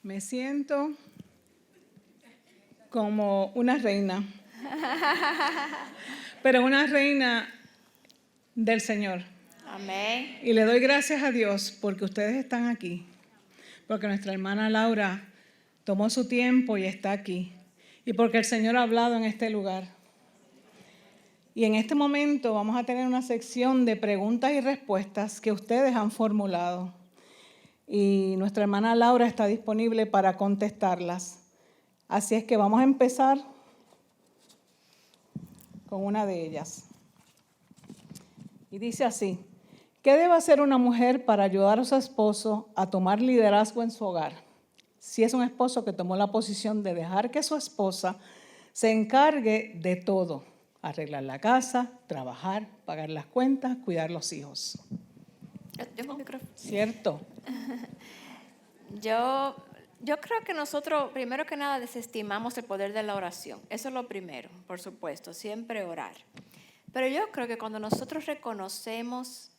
Me siento como una reina, pero una reina del Señor. Amén. Y le doy gracias a Dios porque ustedes están aquí, porque nuestra hermana Laura tomó su tiempo y está aquí, y porque el Señor ha hablado en este lugar. Y en este momento vamos a tener una sección de preguntas y respuestas que ustedes han formulado. Y nuestra hermana Laura está disponible para contestarlas. Así es que vamos a empezar con una de ellas. Y dice así: ¿qué debe hacer una mujer para ayudar a su esposo a tomar liderazgo en su hogar? Si es un esposo que tomó la posición de dejar que su esposa se encargue de todo: arreglar la casa, trabajar, pagar las cuentas, cuidar los hijos. Yo tengo un micrófono. ¿Cierto? Yo creo que nosotros, primero que nada, desestimamos el poder de la oración. Eso es lo primero, por supuesto, siempre orar. Pero yo creo que cuando nosotros reconocemos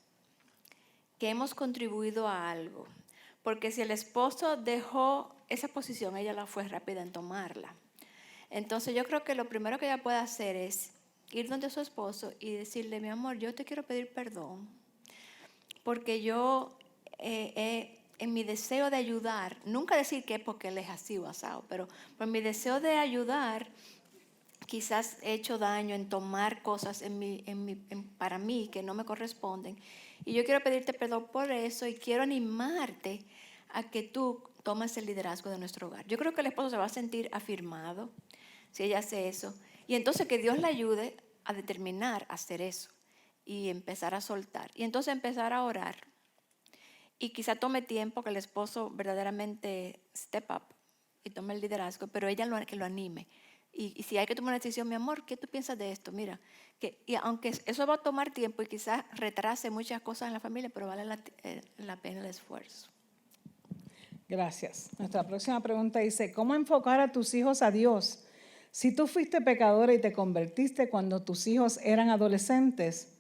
que hemos contribuido a algo, porque si el esposo dejó esa posición, ella la fue rápida en tomarla. Entonces yo creo que lo primero que ella puede hacer es ir donde su esposo y decirle: mi amor, yo te quiero pedir perdón, porque yo en mi deseo de ayudar, nunca decir que es porque él es así o asado, pero por mi deseo de ayudar, quizás he hecho daño en tomar cosas para mí que no me corresponden. Y yo quiero pedirte perdón por eso y quiero animarte a que tú tomes el liderazgo de nuestro hogar. Yo creo que el esposo se va a sentir afirmado si ella hace eso. Y entonces que Dios le ayude a determinar hacer eso y empezar a soltar. Y entonces empezar a orar. Y quizá tome tiempo que el esposo verdaderamente step up y tome el liderazgo, pero ella que lo anime. Y si hay que tomar una decisión: mi amor, ¿qué tú piensas de esto? Mira, y aunque eso va a tomar tiempo y quizás retrase muchas cosas en la familia, pero vale la pena el esfuerzo. Gracias. Nuestra próxima pregunta dice: ¿cómo enfocar a tus hijos a Dios? Si tú fuiste pecadora y te convertiste cuando tus hijos eran adolescentes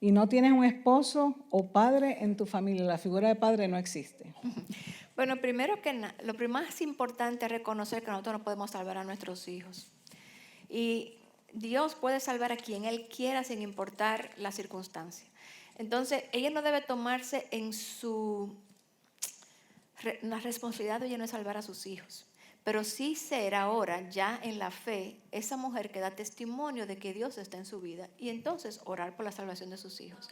y no tienes un esposo o padre en tu familia, la figura de padre no existe. Bueno, primero que nada, lo más importante es reconocer que nosotros no podemos salvar a nuestros hijos. Y Dios puede salvar a quien Él quiera sin importar la circunstancia. Entonces, ella no debe tomarse en la responsabilidad de ella no es salvar a sus hijos, pero sí ser ahora ya en la fe esa mujer que da testimonio de que Dios está en su vida, y entonces orar por la salvación de sus hijos.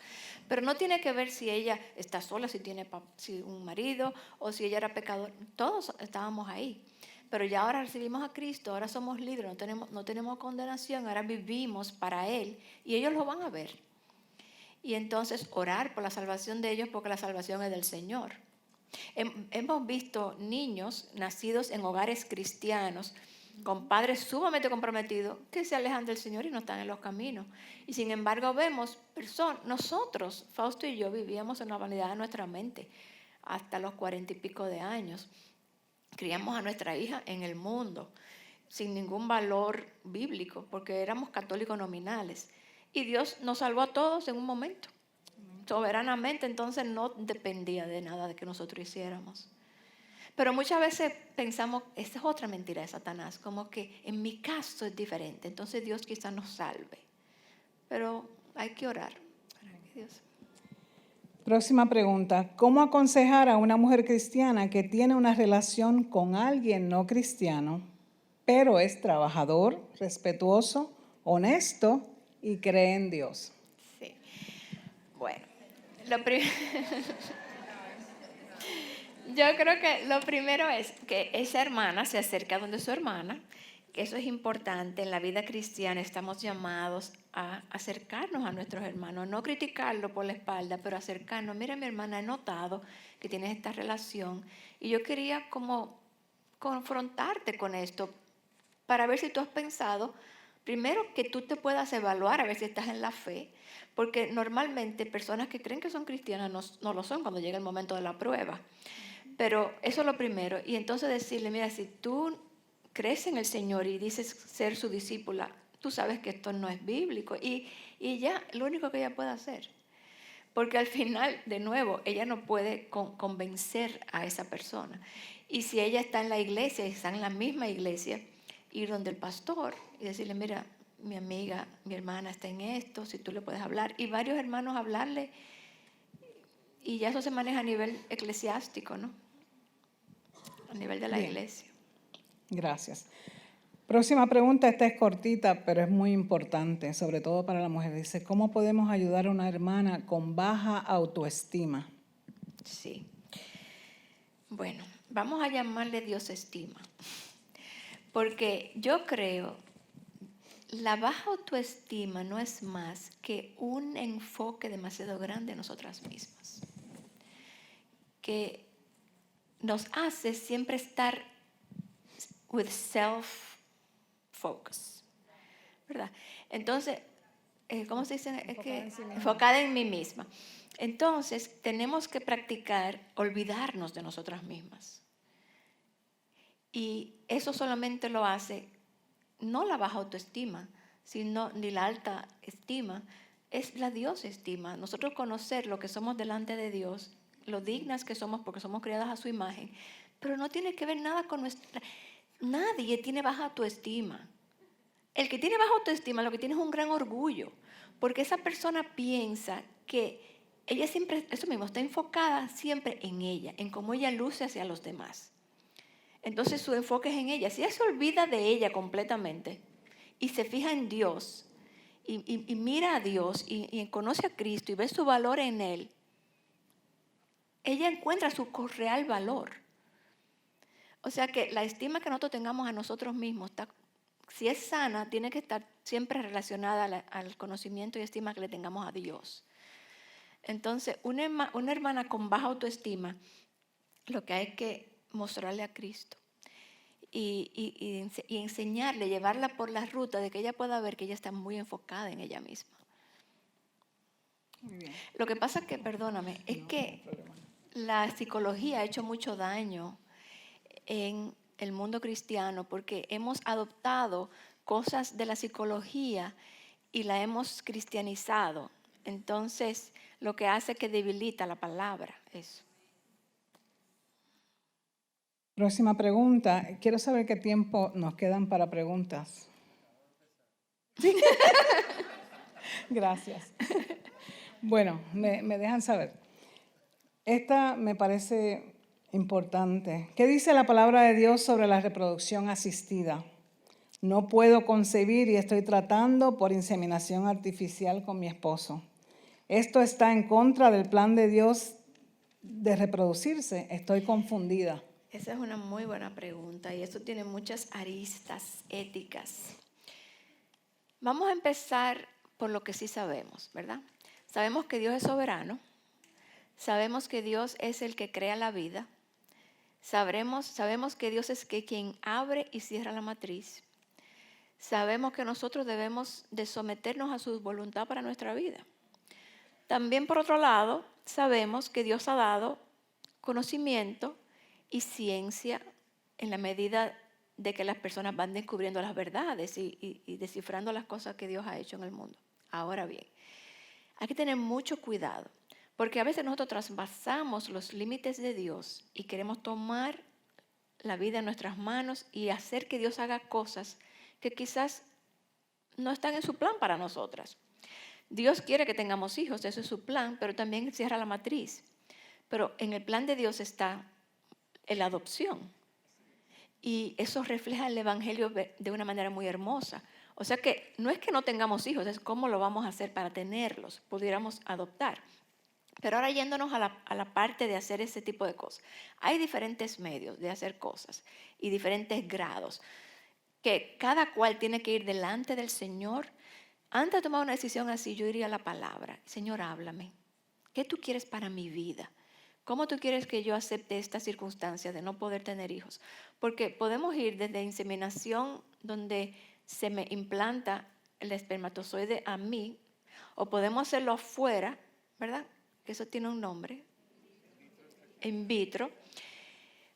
Pero no tiene que ver si ella está sola, si tiene un marido o si ella era pecadora. Todos estábamos ahí, pero ya ahora recibimos a Cristo, ahora somos libres, no tenemos condenación, ahora vivimos para Él y ellos lo van a ver. Y entonces orar por la salvación de ellos, porque la salvación es del Señor. Hemos visto niños nacidos en hogares cristianos con padres sumamente comprometidos que se alejan del Señor y no están en los caminos. Y sin embargo vemos nosotros, Fausto y yo, vivíamos en la vanidad de nuestra mente hasta los 40 y pico de años. Criamos a nuestra hija en el mundo sin ningún valor bíblico, porque éramos católicos nominales. Y Dios nos salvó a todos en un momento, soberanamente. Entonces no dependía de nada de que nosotros hiciéramos. Pero muchas veces pensamos, esta es otra mentira de Satanás, como que en mi caso es diferente, entonces Dios quizás nos salve. Pero hay que orar para que Dios. Próxima pregunta: ¿cómo aconsejar a una mujer cristiana que tiene una relación con alguien no cristiano, pero es trabajador, respetuoso, honesto y cree en Dios? Sí. Bueno, yo creo que lo primero es que esa hermana se acerque a donde su hermana, que eso es importante. En la vida cristiana estamos llamados a acercarnos a nuestros hermanos, no criticarlo por la espalda, pero acercarnos. Mira, mi hermana, he notado que tienes esta relación y yo quería como confrontarte con esto para ver si tú has pensado, primero, que tú te puedas evaluar a ver si estás en la fe, porque normalmente personas que creen que son cristianas no lo son cuando llega el momento de la prueba. Pero eso es lo primero. Y entonces decirle: mira, si tú crees en el Señor y dices ser su discípula, tú sabes que esto no es bíblico. Y ya, lo único que ella puede hacer. Porque al final, de nuevo, ella no puede convencer a esa persona. Y si ella está en la iglesia y está en la misma iglesia, ir donde el pastor y decirle, mira, mi amiga, mi hermana está en esto, si tú le puedes hablar. Y varios hermanos hablarle, y ya eso se maneja a nivel eclesiástico, ¿no? A nivel de la Bien. iglesia. Gracias. Próxima pregunta, esta es cortita, pero es muy importante, sobre todo para la mujer. Dice, ¿cómo podemos ayudar a una hermana con baja autoestima? Sí. Bueno, vamos a llamarle Dios estima. Porque yo creo, la baja autoestima no es más que un enfoque demasiado grande en nosotras mismas, que nos hace siempre estar with self-focus, ¿verdad? Entonces, ¿cómo se dice? Es que enfocada en mí misma. Entonces, tenemos que practicar olvidarnos de nosotras mismas. Y eso solamente lo hace no la baja autoestima, sino ni la alta estima, es la Dios estima. Nosotros conocer lo que somos delante de Dios, lo dignas que somos porque somos creadas a su imagen, pero no tiene que ver nada con nuestra... Nadie tiene baja autoestima. El que tiene baja autoestima lo que tiene es un gran orgullo, porque esa persona piensa que ella siempre, eso mismo, está enfocada siempre en ella, en cómo ella luce hacia los demás. Entonces su enfoque es en ella. Si ella se olvida de ella completamente y se fija en Dios y mira a Dios y conoce a Cristo y ve su valor en Él, ella encuentra su real valor. O sea que la estima que nosotros tengamos a nosotros mismos, si es sana, tiene que estar siempre relacionada al conocimiento y estima que le tengamos a Dios. Entonces, una hermana con baja autoestima, lo que hay que mostrarle a Cristo y enseñarle, llevarla por la ruta de que ella pueda ver que ella está muy enfocada en ella misma. Muy bien. Lo que pasa que, perdóname, es que la psicología ha hecho mucho daño en el mundo cristiano porque hemos adoptado cosas de la psicología y la hemos cristianizado. Entonces, lo que hace es que debilita la palabra, eso. Próxima pregunta. Quiero saber qué tiempo nos quedan para preguntas. ¿Sí? Gracias. Bueno, me dejan saber. Esta me parece importante. ¿Qué dice la palabra de Dios sobre la reproducción asistida? No puedo concebir y estoy tratando por inseminación artificial con mi esposo. Esto está en contra del plan de Dios de reproducirse. Estoy confundida. Esa es una muy buena pregunta y esto tiene muchas aristas éticas. Vamos a empezar por lo que sí sabemos, ¿verdad? Sabemos que Dios es soberano, sabemos que Dios es el que crea la vida, sabemos que Dios es quien abre y cierra la matriz, sabemos que nosotros debemos de someternos a su voluntad para nuestra vida. También, por otro lado, sabemos que Dios ha dado conocimiento y ciencia en la medida de que las personas van descubriendo las verdades y descifrando las cosas que Dios ha hecho en el mundo. Ahora bien, hay que tener mucho cuidado, porque a veces nosotros traspasamos los límites de Dios y queremos tomar la vida en nuestras manos y hacer que Dios haga cosas que quizás no están en su plan para nosotras. Dios quiere que tengamos hijos, eso es su plan, pero también cierra la matriz. Pero en el plan de Dios está la adopción. Y eso refleja el Evangelio de una manera muy hermosa. O sea que no es que no tengamos hijos, es cómo lo vamos a hacer para tenerlos, pudiéramos adoptar. Pero ahora yéndonos a la parte de hacer ese tipo de cosas. Hay diferentes medios de hacer cosas y diferentes grados, que cada cual tiene que ir delante del Señor. Antes de tomar una decisión así, yo iría a la palabra. Señor, háblame. ¿Qué tú quieres para mi vida? ¿Cómo tú quieres que yo acepte esta circunstancia de no poder tener hijos? Porque podemos ir desde inseminación, donde se me implanta el espermatozoide a mí, o podemos hacerlo afuera, ¿verdad? Que eso tiene un nombre, in vitro.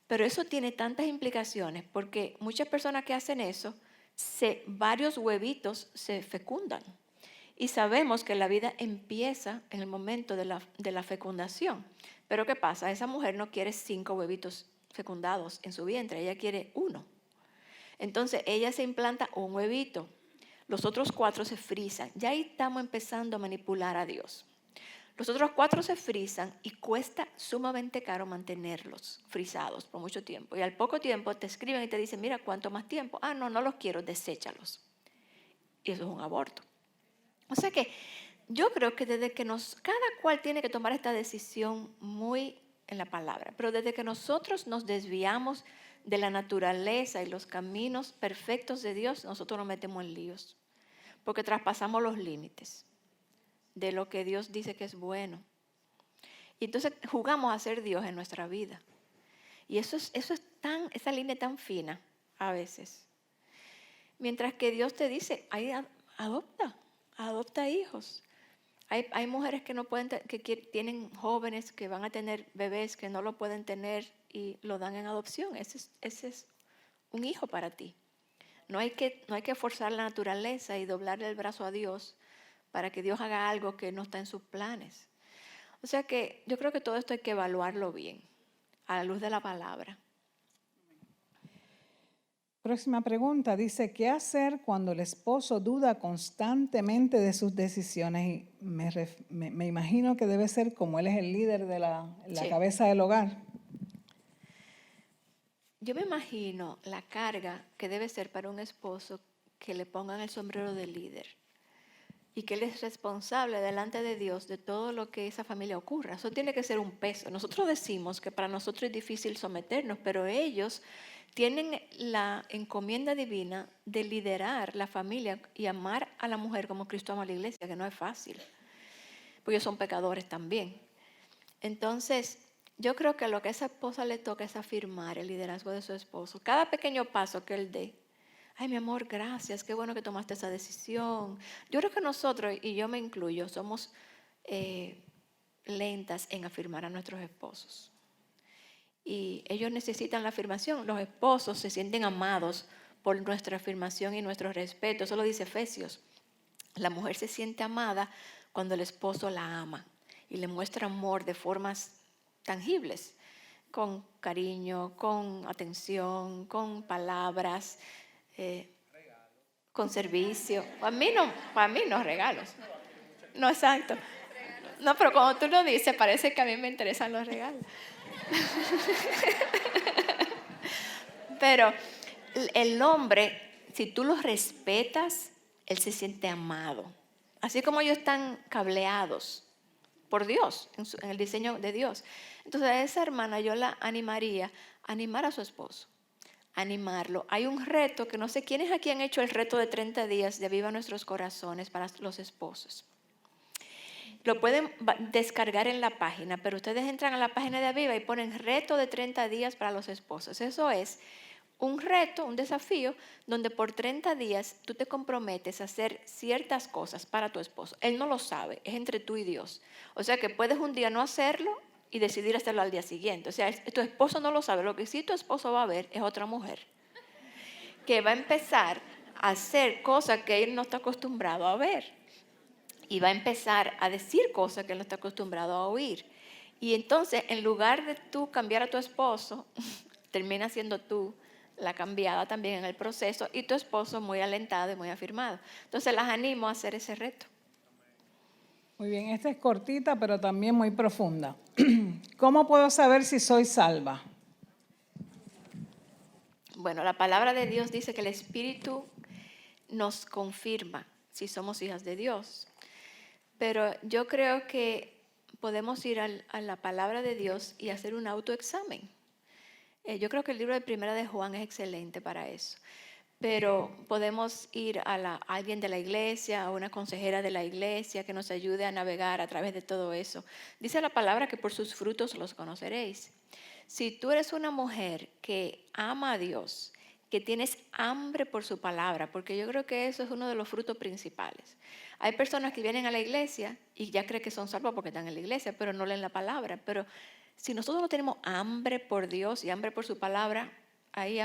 Pero eso tiene tantas implicaciones, porque muchas personas que hacen eso, varios huevitos se fecundan. Y sabemos que la vida empieza en el momento de la fecundación. Pero ¿qué pasa? Esa mujer no quiere 5 huevitos fecundados en su vientre, ella quiere uno. Entonces ella se implanta un huevito, los otros 4 se frisan. Ya ahí estamos empezando a manipular a Dios. Los otros 4 se frisan y cuesta sumamente caro mantenerlos frisados por mucho tiempo. Y al poco tiempo te escriben y te dicen, mira, ¿cuánto más tiempo? Ah, no los quiero, deséchalos. Y eso es un aborto. O sea que yo creo que desde que cada cual tiene que tomar esta decisión muy en la palabra, pero desde que nosotros nos desviamos de la naturaleza y los caminos perfectos de Dios, nosotros nos metemos en líos, porque traspasamos los límites de lo que Dios dice que es bueno. Y entonces jugamos a ser Dios en nuestra vida. Y esa línea es tan fina a veces. Mientras que Dios te dice, adopta hijos. Hay mujeres que no pueden, que tienen jóvenes que van a tener bebés que no lo pueden tener y lo dan en adopción. Ese es un hijo para ti. No hay que forzar la naturaleza y doblarle el brazo a Dios para que Dios haga algo que no está en sus planes. O sea que yo creo que todo esto hay que evaluarlo bien, a la luz de la palabra. Próxima pregunta, dice, ¿qué hacer cuando el esposo duda constantemente de sus decisiones? Y me imagino que debe ser como él es el líder de la Sí. cabeza del hogar. Yo me imagino la carga que debe ser para un esposo que le pongan el sombrero de líder y que él es responsable delante de Dios de todo lo que esa familia ocurra. Eso tiene que ser un peso. Nosotros decimos que para nosotros es difícil someternos, pero ellos tienen la encomienda divina de liderar la familia y amar a la mujer como Cristo ama a la iglesia, que no es fácil, porque ellos son pecadores también. Entonces, yo creo que lo que a esa esposa le toca es afirmar el liderazgo de su esposo. Cada pequeño paso que él dé. Ay, mi amor, gracias, qué bueno que tomaste esa decisión. Yo creo que nosotros, y yo me incluyo, somos lentas en afirmar a nuestros esposos. Y ellos necesitan la afirmación. Los esposos se sienten amados por nuestra afirmación y nuestro respeto. Eso lo dice Efesios. La mujer se siente amada cuando el esposo la ama y le muestra amor de formas tangibles, con cariño, con atención, con palabras, con servicio. Para mí no regalos. No, exacto. No, pero cuando tú lo dices, parece que a mí me interesan los regalos. Pero el hombre, si tú los respetas, él se siente amado. Así como ellos están cableados por Dios, en el diseño de Dios. Entonces a esa hermana yo la animaría a animar a su esposo, animarlo. Hay un reto que no sé quiénes aquí han hecho el reto de 30 días de Aviva Nuestros Corazones para los esposos. Lo pueden descargar en la página, pero ustedes entran a la página de Aviva y ponen reto de 30 días para los esposos. Eso es un reto, un desafío, donde por 30 días tú te comprometes a hacer ciertas cosas para tu esposo. Él no lo sabe, es entre tú y Dios. O sea que puedes un día no hacerlo y decidir hacerlo al día siguiente. O sea, tu esposo no lo sabe. Lo que sí tu esposo va a ver es otra mujer que va a empezar a hacer cosas que él no está acostumbrado a ver. Y va a empezar a decir cosas que él no está acostumbrado a oír. Y entonces, en lugar de tú cambiar a tu esposo, termina siendo tú la cambiada también en el proceso y tu esposo muy alentado y muy afirmado. Entonces, las animo a hacer ese reto. Muy bien, esta es cortita, pero también muy profunda. ¿Cómo puedo saber si soy salva? Bueno, la palabra de Dios dice que el Espíritu nos confirma si somos hijas de Dios. Pero yo creo que podemos ir a la palabra de Dios y hacer un autoexamen. Yo creo que el libro de Primera de Juan es excelente para eso. Pero podemos ir a alguien de la iglesia, a una consejera de la iglesia que nos ayude a navegar a través de todo eso. Dice la palabra que por sus frutos los conoceréis. Si tú eres una mujer que ama a Dios, que tienes hambre por su palabra, porque yo creo que eso es uno de los frutos principales. Hay personas que vienen a la iglesia y ya creen que son salvos porque están en la iglesia, pero no leen la palabra. Pero si nosotros no tenemos hambre por Dios y hambre por su palabra, ahí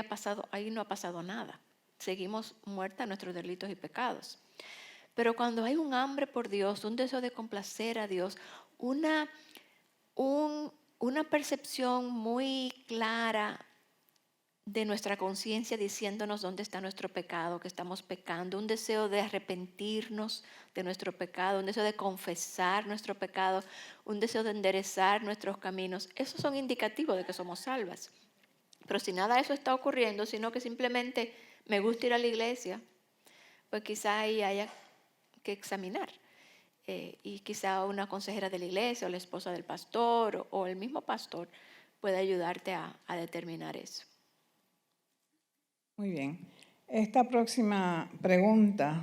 no ha pasado nada. Seguimos muertas en nuestros delitos y pecados. Pero cuando hay un hambre por Dios, un deseo de complacer a Dios, un una percepción muy clara de nuestra conciencia diciéndonos dónde está nuestro pecado, que estamos pecando, un deseo de arrepentirnos de nuestro pecado, un deseo de confesar nuestro pecado, un deseo de enderezar nuestros caminos. Esos son indicativos de que somos salvas. Pero si nada de eso está ocurriendo, sino que simplemente me gusta ir a la iglesia, pues quizá ahí haya que examinar. Y quizá una consejera de la iglesia o la esposa del pastor o el mismo pastor puede ayudarte a determinar eso. Muy bien. Esta próxima pregunta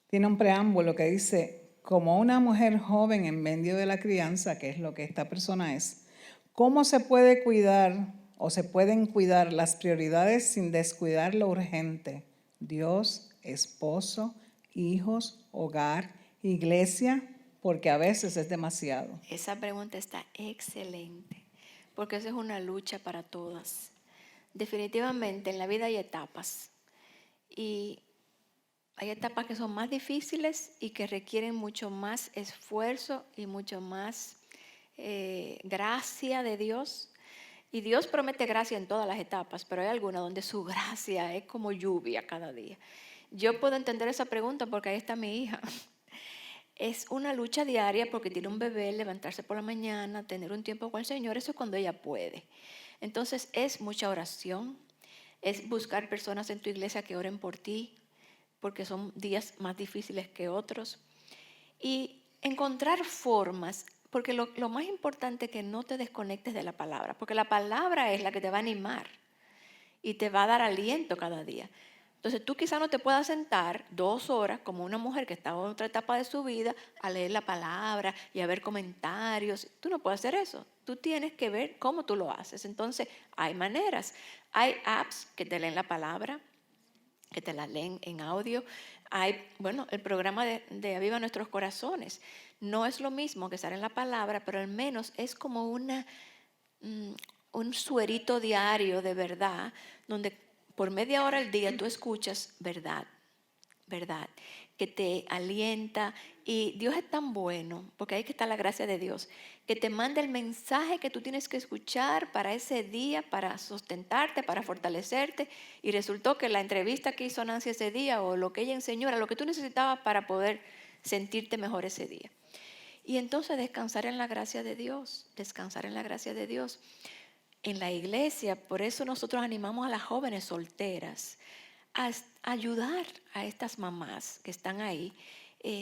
tiene un preámbulo que dice, como una mujer joven en medio de la crianza, que es lo que esta persona es, ¿cómo se puede cuidar o se pueden cuidar las prioridades sin descuidar lo urgente? Dios, esposo, hijos, hogar, iglesia, porque a veces es demasiado. Esa pregunta está excelente, porque eso es una lucha para todas. Definitivamente en la vida hay etapas y hay etapas que son más difíciles y que requieren mucho más esfuerzo y mucho más gracia de Dios. Y Dios promete gracia en todas las etapas, pero hay algunas donde su gracia es como lluvia cada día. Yo puedo entender esa pregunta porque ahí está mi hija. Es una lucha diaria porque tiene un bebé, levantarse por la mañana, tener un tiempo con el Señor, eso es cuando ella puede. Entonces es mucha oración, es buscar personas en tu iglesia que oren por ti, porque son días más difíciles que otros. Y encontrar formas, porque lo más importante es que no te desconectes de la palabra, porque la palabra es la que te va a animar y te va a dar aliento cada día. Entonces tú quizás no te puedas sentar 2 horas como una mujer que está en otra etapa de su vida a leer la palabra y a ver comentarios. Tú no puedes hacer eso. Tú tienes que ver cómo tú lo haces. Entonces hay maneras. Hay apps que te leen la palabra, que te la leen en audio. Hay, el programa de Aviva Nuestros Corazones. No es lo mismo que estar en la palabra, pero al menos es como un suerito diario de verdad, donde por media hora al día tú escuchas verdad, que te alienta. Y Dios es tan bueno, porque ahí que está la gracia de Dios, que te manda el mensaje que tú tienes que escuchar para ese día, para sustentarte, para fortalecerte. Y resultó que la entrevista que hizo Nancy ese día o lo que ella enseñó era lo que tú necesitabas para poder sentirte mejor ese día. Y entonces descansar en la gracia de Dios, descansar en la gracia de Dios. En la iglesia, por eso nosotros animamos a las jóvenes solteras a ayudar a estas mamás que están ahí.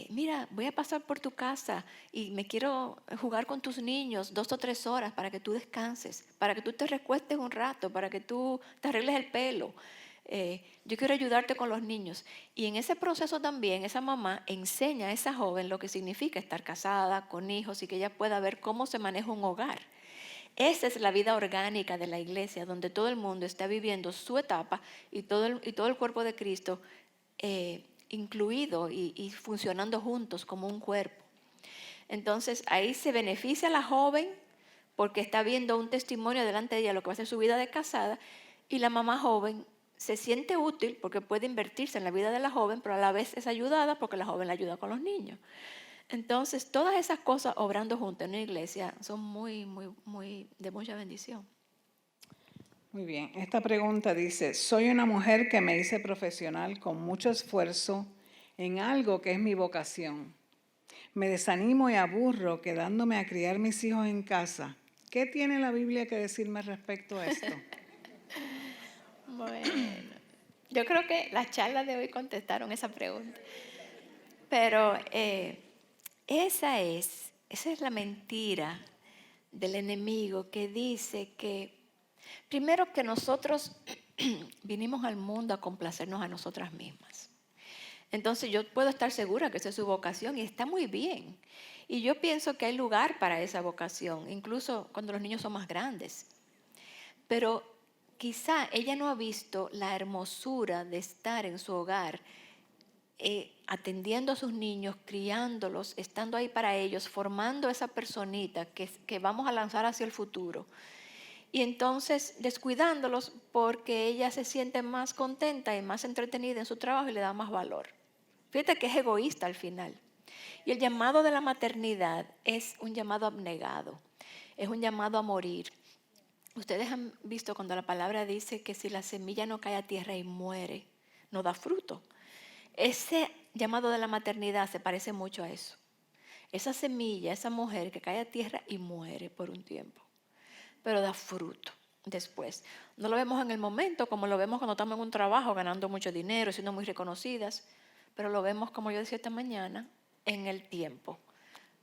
Mira, voy a pasar por tu casa y me quiero jugar con tus niños 2 o 3 horas para que tú descanses, para que tú te recuestes un rato, para que tú te arregles el pelo. Yo quiero ayudarte con los niños. Y en ese proceso también esa mamá enseña a esa joven lo que significa estar casada, con hijos y que ella pueda ver cómo se maneja un hogar. Esa es la vida orgánica de la iglesia, donde todo el mundo está viviendo su etapa y todo el cuerpo de Cristo incluido y funcionando juntos como un cuerpo. Entonces ahí se beneficia a la joven porque está viendo un testimonio delante de ella lo que va a ser su vida de casada, y la mamá joven se siente útil porque puede invertirse en la vida de la joven, pero a la vez es ayudada porque la joven la ayuda con los niños. Entonces, todas esas cosas obrando juntas en una iglesia son muy de mucha bendición. Muy bien. Esta pregunta dice, soy una mujer que me hice profesional con mucho esfuerzo en algo que es mi vocación. Me desanimo y aburro quedándome a criar mis hijos en casa. ¿Qué tiene la Biblia que decirme respecto a esto? Bueno, yo creo que las charlas de hoy contestaron esa pregunta. Pero esa es la mentira del enemigo que dice que, primero, que nosotros vinimos al mundo a complacernos a nosotras mismas. Entonces yo puedo estar segura que esa es su vocación y está muy bien. Y yo pienso que hay lugar para esa vocación, incluso cuando los niños son más grandes. Pero quizá ella no ha visto la hermosura de estar en su hogar, atendiendo a sus niños, criándolos, estando ahí para ellos, formando esa personita que vamos a lanzar hacia el futuro. Y entonces descuidándolos porque ella se siente más contenta y más entretenida en su trabajo y le da más valor. Fíjate que es egoísta al final. Y el llamado de la maternidad es un llamado abnegado. Es un llamado a morir. Ustedes han visto cuando la palabra dice que si la semilla no cae a tierra y muere, no da fruto. Ese llamado de la maternidad se parece mucho a eso. Esa semilla, esa mujer que cae a tierra y muere por un tiempo, pero da fruto después. No lo vemos en el momento como lo vemos cuando estamos en un trabajo ganando mucho dinero, siendo muy reconocidas, pero lo vemos, como yo decía esta mañana, en el tiempo,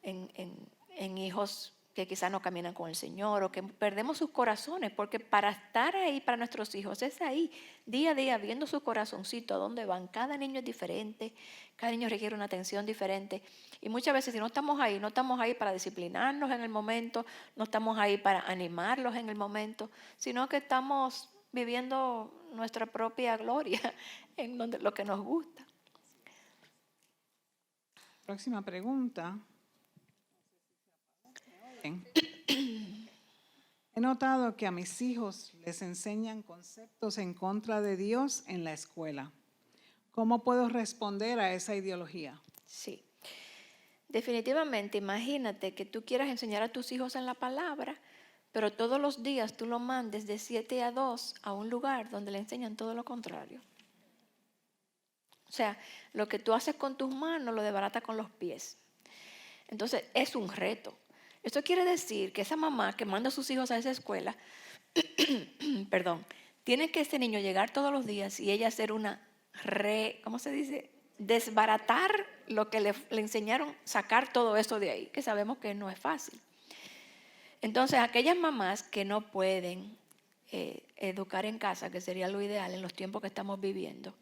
en hijos que quizás no caminan con el Señor o que perdemos sus corazones, porque para estar ahí para nuestros hijos es ahí, día a día, viendo su corazoncito, a dónde van. Cada niño es diferente, cada niño requiere una atención diferente. Y muchas veces si no estamos ahí para disciplinarnos en el momento, no estamos ahí para animarlos en el momento, sino que estamos viviendo nuestra propia gloria en donde, lo que nos gusta. Próxima pregunta. He notado que a mis hijos les enseñan conceptos en contra de Dios en la escuela. ¿Cómo puedo responder a esa ideología? Sí. Definitivamente, imagínate que tú quieras enseñar a tus hijos en la palabra, pero todos los días tú lo mandes de 7 a 2 a un lugar donde le enseñan todo lo contrario. O sea, lo que tú haces con tus manos lo desbarata con los pies. Entonces, es un reto. Esto quiere decir que esa mamá que manda a sus hijos a esa escuela, perdón, tiene que ese niño llegar todos los días y ella hacer una ¿cómo se dice? Desbaratar lo que le enseñaron, sacar todo eso de ahí, que sabemos que no es fácil. Entonces, aquellas mamás que no pueden educar en casa, que sería lo ideal en los tiempos que estamos viviendo,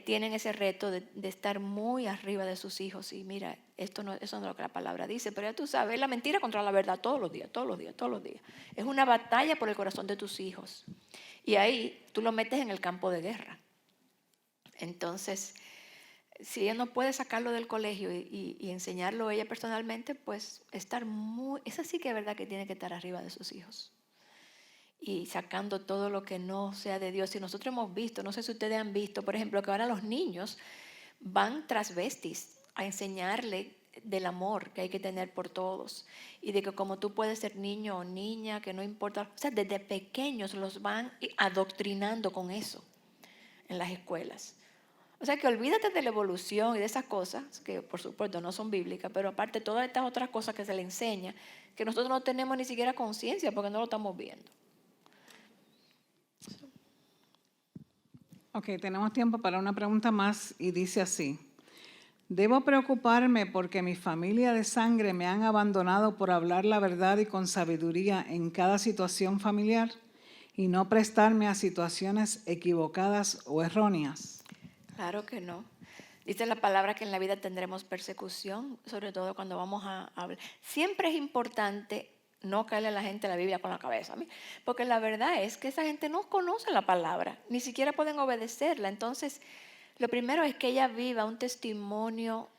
tienen ese reto de estar muy arriba de sus hijos. Y mira, eso no es lo que la palabra dice, pero ya tú sabes, la mentira contra la verdad todos los días, todos los días, todos los días. Es una batalla por el corazón de tus hijos. Y ahí tú lo metes en el campo de guerra. Entonces, si ella no puede sacarlo del colegio y enseñarlo ella personalmente, pues esa sí que es verdad que tiene que estar arriba de sus hijos. Y sacando todo lo que no sea de Dios. Y nosotros hemos visto, no sé si ustedes han visto, por ejemplo, que ahora los niños van transvestis a enseñarle del amor que hay que tener por todos. Y de que como tú puedes ser niño o niña, que no importa. O sea, desde pequeños los van adoctrinando con eso en las escuelas. O sea, que olvídate de la evolución y de esas cosas, que por supuesto no son bíblicas, pero aparte todas estas otras cosas que se le enseña, que nosotros no tenemos ni siquiera conciencia porque no lo estamos viendo. Ok, tenemos tiempo para una pregunta más y dice así. ¿Debo preocuparme porque mi familia de sangre me han abandonado por hablar la verdad y con sabiduría en cada situación familiar y no prestarme a situaciones equivocadas o erróneas? Claro que no. Dice la palabra que en la vida tendremos persecución, sobre todo cuando vamos a hablar. Siempre es importante no caerle a la gente la Biblia con la cabeza, porque la verdad es que esa gente no conoce la palabra, ni siquiera pueden obedecerla. Entonces, lo primero es que ella viva un testimonio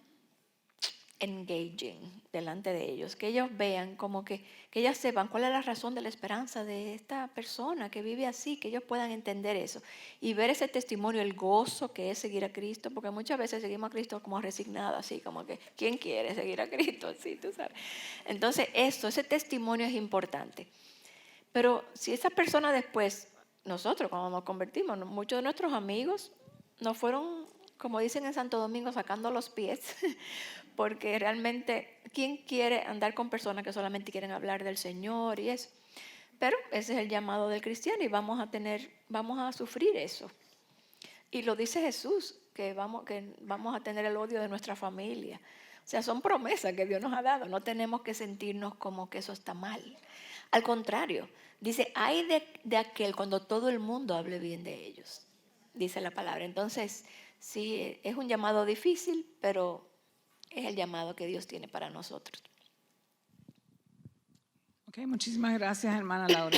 engaging delante de ellos, que ellos vean como que ellas sepan cuál es la razón de la esperanza de esta persona que vive así, que ellos puedan entender eso y ver ese testimonio, el gozo que es seguir a Cristo, porque muchas veces seguimos a Cristo como resignados, así como que ¿quién quiere seguir a Cristo? Sí, tú sabes. Entonces ese testimonio es importante. Pero si esa persona después, nosotros cuando nos convertimos, muchos de nuestros amigos nos fueron, como dicen en Santo Domingo, sacando los pies, porque realmente, ¿quién quiere andar con personas que solamente quieren hablar del Señor y eso? Pero ese es el llamado del cristiano y vamos a sufrir eso. Y lo dice Jesús, que vamos a tener el odio de nuestra familia. O sea, son promesas que Dios nos ha dado. No tenemos que sentirnos como que eso está mal. Al contrario, dice, hay de aquel cuando todo el mundo hable bien de ellos, dice la palabra. Entonces, sí, es un llamado difícil, pero es el llamado que Dios tiene para nosotros. Ok, muchísimas gracias, hermana Laura.